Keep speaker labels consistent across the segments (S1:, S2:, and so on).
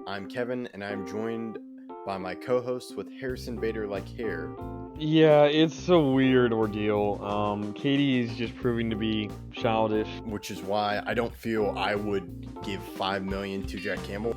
S1: I'm Kevin, and I'm joined by my co-host with Harrison Bader like hair.
S2: Yeah, it's a weird ordeal. Katie is just proving to be childish.
S1: Which is why I don't feel I would give $5 million to Jack Campbell.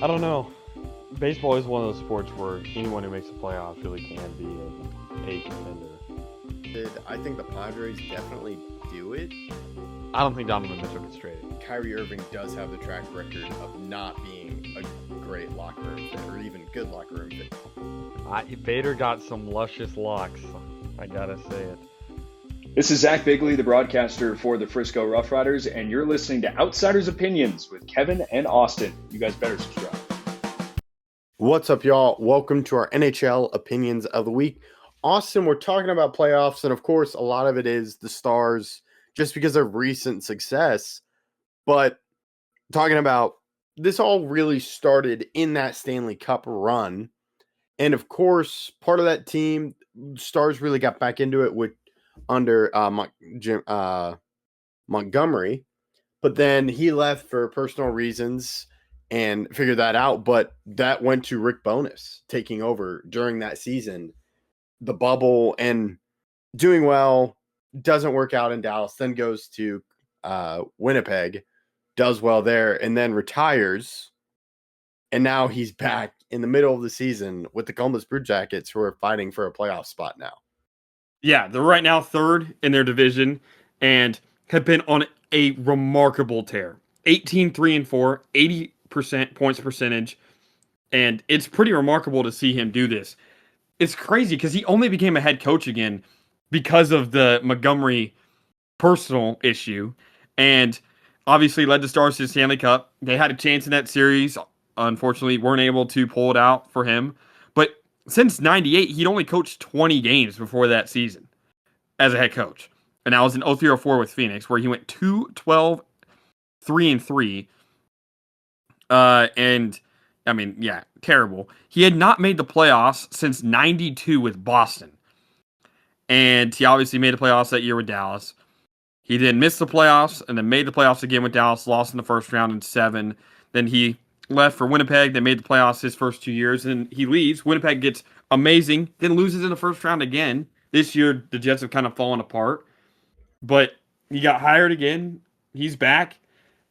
S2: I don't know. Baseball is one of those sports where anyone who makes the playoffs really can be a contender.
S1: I think the Padres definitely do it.
S2: I don't think Donovan Mitchell gets traded.
S1: Kyrie Irving does have the track record of not being a great locker room fit, or even good locker room fit.
S2: Bader got some luscious locks. I gotta say it.
S3: This is Zach Bigley, the broadcaster for the Frisco Rough Riders, and you're listening to Outsiders Opinions with Kevin and Austin. You guys better subscribe.
S1: What's up, y'all? Welcome to our NHL Opinions of the Week. Austin, we're talking about playoffs, and of course, a lot of it is the Stars just because of recent success. But talking about this all really started in that Stanley Cup run. And of course, part of that team, Stars really got back into it under Montgomery. But then he left for personal reasons and figured that out. But that went to Rick Bowness taking over during that season. The bubble and doing well, doesn't work out in Dallas, then goes to Winnipeg, does well there, and then retires. And now he's back in the middle of the season with the Columbus Blue Jackets, who are fighting for a playoff spot now.
S4: Yeah, they're right now third in their division and have been on a remarkable tear. 18-3-4, 80% points percentage, and it's pretty remarkable to see him do this. It's crazy because he only became a head coach again because of the Montgomery personal issue, and obviously led the Stars to the Stanley Cup. They had a chance in that series. Unfortunately, weren't able to pull it out for him. But since 98, he'd only coached 20 games before that season as a head coach. And that was in 03-04 with Phoenix, where he went 2-12, 3-3. And, I mean, yeah, terrible. He had not made the playoffs since 92 with Boston. And he obviously made the playoffs that year with Dallas. He then missed the playoffs and then made the playoffs again with Dallas, lost in the first round in 7. Then he left for Winnipeg. They made the playoffs his first 2 years. And he leaves. Winnipeg gets amazing, then loses in the first round again. This year, the Jets have kind of fallen apart. But he got hired again. He's back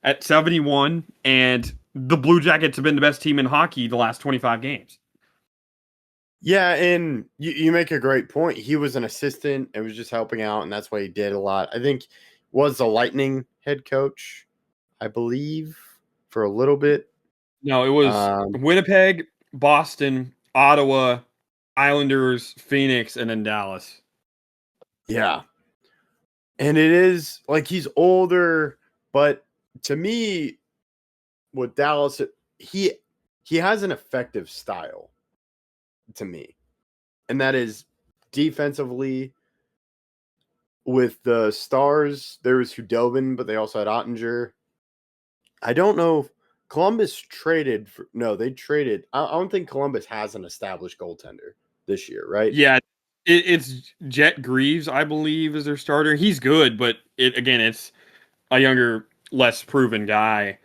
S4: at 71. And the Blue Jackets have been the best team in hockey the last 25 games.
S1: Yeah, and you make a great point. He was an assistant. It was just helping out, and that's why he did a lot. I think was the Lightning head coach, I believe, for a little bit.
S4: No, it was Winnipeg, Boston, Ottawa, Islanders, Phoenix, and then Dallas.
S1: Yeah. And it is like he's older, but to me, with Dallas, he has an effective style to me. And that is defensively with the Stars, there was Hudobin, but they also had Ottinger. I don't know if Columbus traded for they traded. I don't think Columbus has an established goaltender this year, right?
S4: Yeah, it's Jet Greaves, I believe, is their starter. He's good, but it's a younger, less proven guy.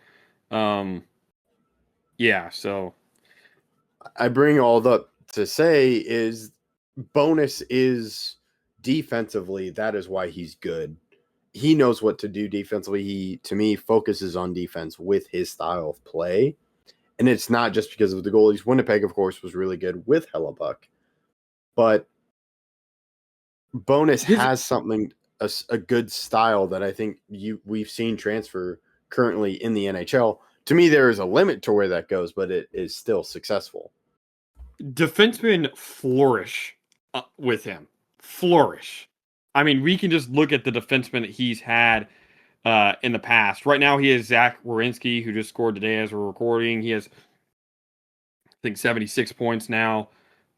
S4: Yeah, so
S1: I bring all that to say is Bowness is defensively, that is why he's good. He knows what to do defensively. He, to me, focuses on defense with his style of play. And it's not just because of the goalies. Winnipeg, of course, was really good with Hellebuck. But Bowness has something, a good style that I think we've seen transfer currently in the NHL. To me, there is a limit to where that goes, but it is still successful.
S4: Defensemen flourish with him. Flourish. I mean, we can just look at the defensemen that he's had in the past. Right now, he has Zach Werenski, who just scored today as we're recording. He has, I think, 76 points now,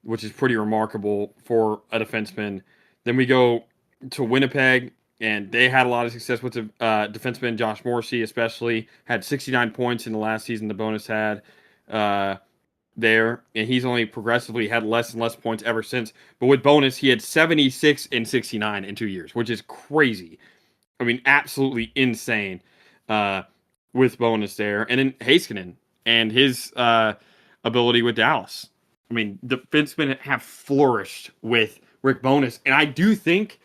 S4: which is pretty remarkable for a defenseman. Then we go to Winnipeg, and they had a lot of success with the defenseman. Josh Morrissey, especially, had 69 points in the last season the Bonus had there, and he's only progressively had less and less points ever since. But with Bowness, he had 76 and 69 in 2 years, which is crazy. I mean, absolutely insane with Bowness there. And then Heiskanen, and his ability with Dallas. I mean, the defensemen have flourished with Rick Bowness, and I do think.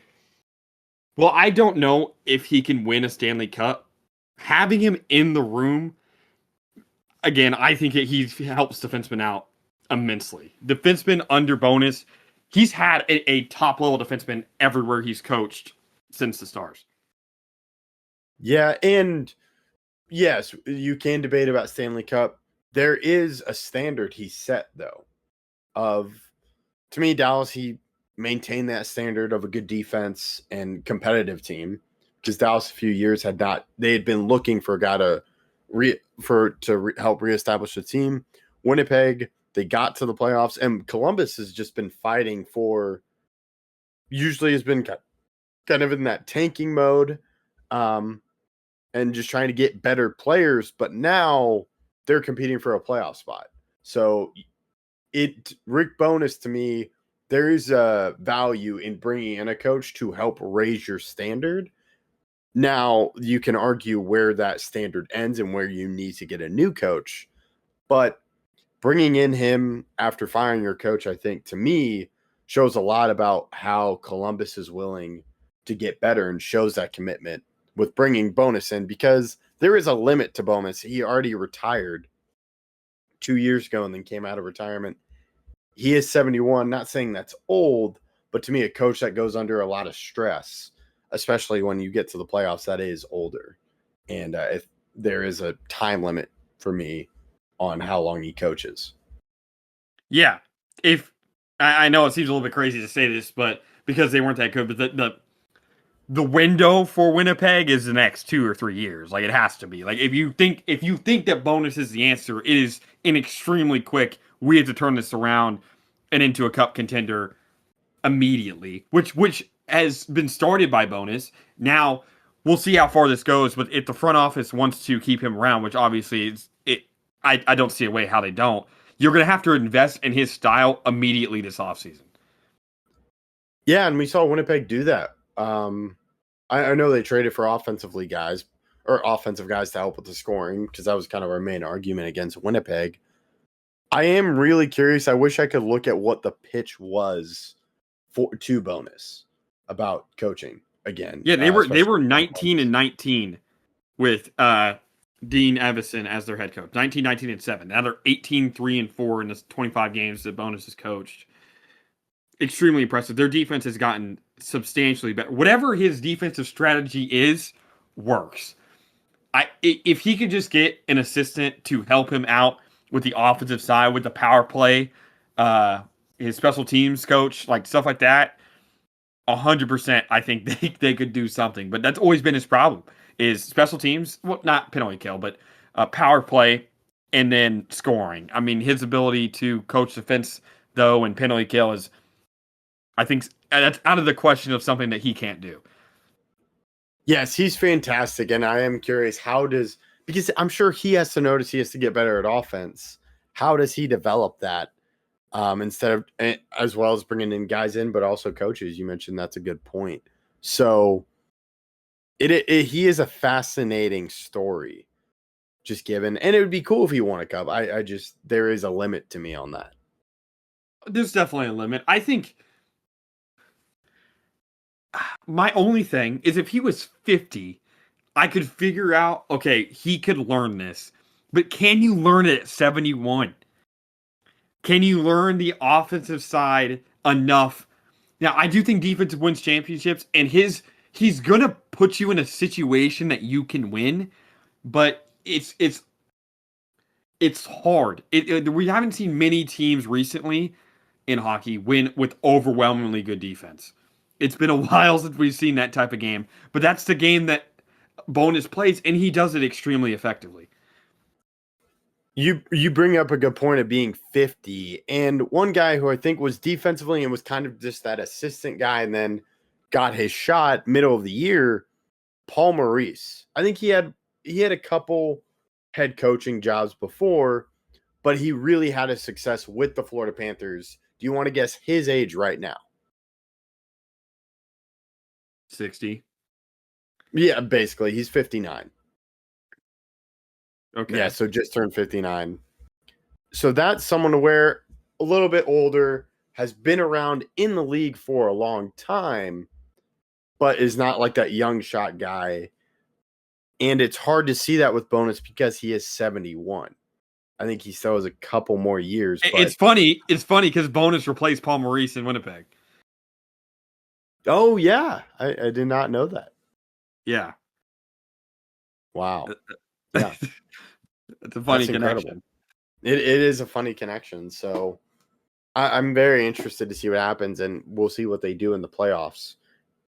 S4: Well, I don't know if he can win a Stanley Cup. Having him in the room, again, I think he helps defensemen out immensely. Defensemen under Bowness, he's had a top-level defenseman everywhere he's coached since the Stars.
S1: Yeah, and yes, you can debate about Stanley Cup. There is a standard he set, though, to me, Dallas, he maintained that standard of a good defense and competitive team, because Dallas a few years had been looking for a guy to help reestablish the team. Winnipeg, they got to the playoffs, and Columbus has just been fighting usually has been kind of in that tanking mode, and just trying to get better players, but now they're competing for a playoff spot. So Rick Bowness, to me, there is a value in bringing in a coach to help raise your standard. Now, you can argue where that standard ends and where you need to get a new coach, but bringing in him after firing your coach, I think, to me, shows a lot about how Columbus is willing to get better and shows that commitment with bringing Bowness in, because there is a limit to Bowness. He already retired 2 years ago and then came out of retirement. He is 71, not saying that's old, but to me, a coach that goes under a lot of stress, especially when you get to the playoffs, that is older. And if there is a time limit for me on how long he coaches.
S4: Yeah. If I know it seems a little bit crazy to say this, but because they weren't that good, but the window for Winnipeg is the next 2 or 3 years. Like, it has to be. Like, if you think that Bowness is the answer, it is an extremely quick. We have to turn this around and into a cup contender immediately, which has been started by Bowness. Now we'll see how far this goes. But if the front office wants to keep him around, which obviously I don't see a way how they don't. You're going to have to invest in his style immediately this offseason.
S1: Yeah, and we saw Winnipeg do that. I know they traded for offensive guys to help with the scoring, because that was kind of our main argument against Winnipeg. I am really curious. I wish I could look at what the pitch was to Bowness about coaching again.
S4: Yeah, they were 19-19 with Dean Evison as their head coach. 19-19-7. Now they're 18-3-4 in the 25 games that Bowness has coached. Extremely impressive. Their defense has gotten substantially better. Whatever his defensive strategy is, works. If he could just get an assistant to help him out with the offensive side, with the power play, his special teams coach, like stuff like that, 100%, I think they could do something. But that's always been his problem, is special teams, well, not penalty kill, but power play and then scoring. I mean, his ability to coach defense, though, and penalty kill is, I think, that's out of the question of something that he can't do.
S1: Yes, he's fantastic, and I am curious, because I'm sure he has to notice he has to get better at offense. How does he develop that, instead of, as well as bringing in guys in, but also coaches? You mentioned that's a good point. So he is a fascinating story, just given, and it would be cool if he won a cup. There is a limit to me on that.
S4: There's definitely a limit. I think my only thing is, if he was 50, I could figure out, okay, he could learn this. But can you learn it at 71? Can you learn the offensive side enough? Now, I do think defense wins championships, and he's going to put you in a situation that you can win, but it's hard. We haven't seen many teams recently in hockey win with overwhelmingly good defense. It's been a while since we've seen that type of game, but that's the game that Bowness plays, and he does it extremely effectively.
S1: You bring up a good point of being 50, and one guy who I think was defensively and was kind of just that assistant guy and then got his shot middle of the year, Paul Maurice. I think he had a couple head coaching jobs before, but he really had a success with the Florida Panthers. Do you want to guess his age right now?
S4: 60.
S1: Yeah, basically. He's 59.
S4: Okay.
S1: Yeah, so just turned 59. So that's someone to where a little bit older, has been around in the league for a long time, but is not like that young shot guy. And it's hard to see that with Bowness because he is 71. I think he still has a couple more years. But
S4: It's funny. It's funny because Bowness replaced Paul Maurice in Winnipeg.
S1: oh yeah, I did not know that.
S4: Yeah.
S1: Wow. Yeah.
S4: It's a funny
S1: That's incredible.
S4: connection.
S1: It is a funny connection. So I'm very interested to see what happens, and we'll see what they do in the playoffs.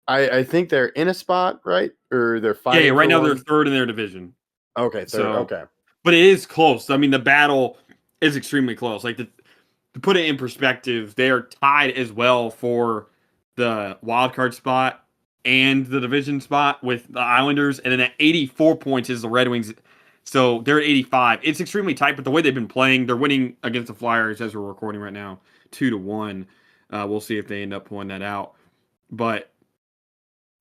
S1: I think they're in a spot, right? Or they're fighting.
S4: Yeah, right
S1: for
S4: now
S1: one?
S4: they're third in their division.
S1: Okay, third.
S4: So-
S1: Okay.
S4: But it is close. I mean, the battle is extremely close. Like to put it in perspective, they are tied as well for the wild card spot and the division spot with the Islanders, and then at 84 points is the Red Wings. So they're at 85. It's extremely tight, but the way they've been playing, they're winning against the Flyers as we're recording right now, 2-1. We'll see if they end up pulling that out, but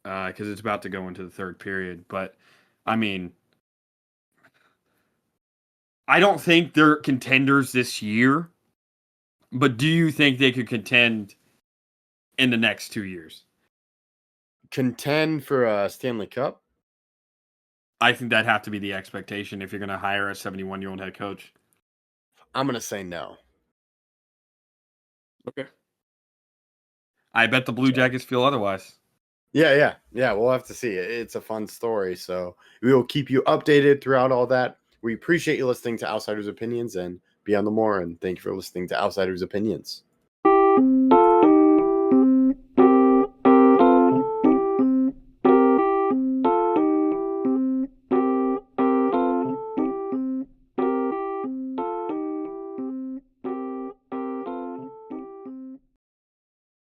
S4: because it's about to go into the third period. But I mean, I don't think they're contenders this year, but do you think they could contend in the next 2 years?
S1: Contend for a Stanley Cup?
S4: I think that'd have to be the expectation if you're going to hire a 71-year-old head coach.
S1: I'm gonna say no.
S4: Okay. I bet the Blue Jackets feel otherwise.
S1: Yeah. We'll have to see. It's a fun story, so we will keep you updated throughout all that. We appreciate you listening to Outsiders Opinions and Beyond the More, and thank you for listening to Outsiders Opinions.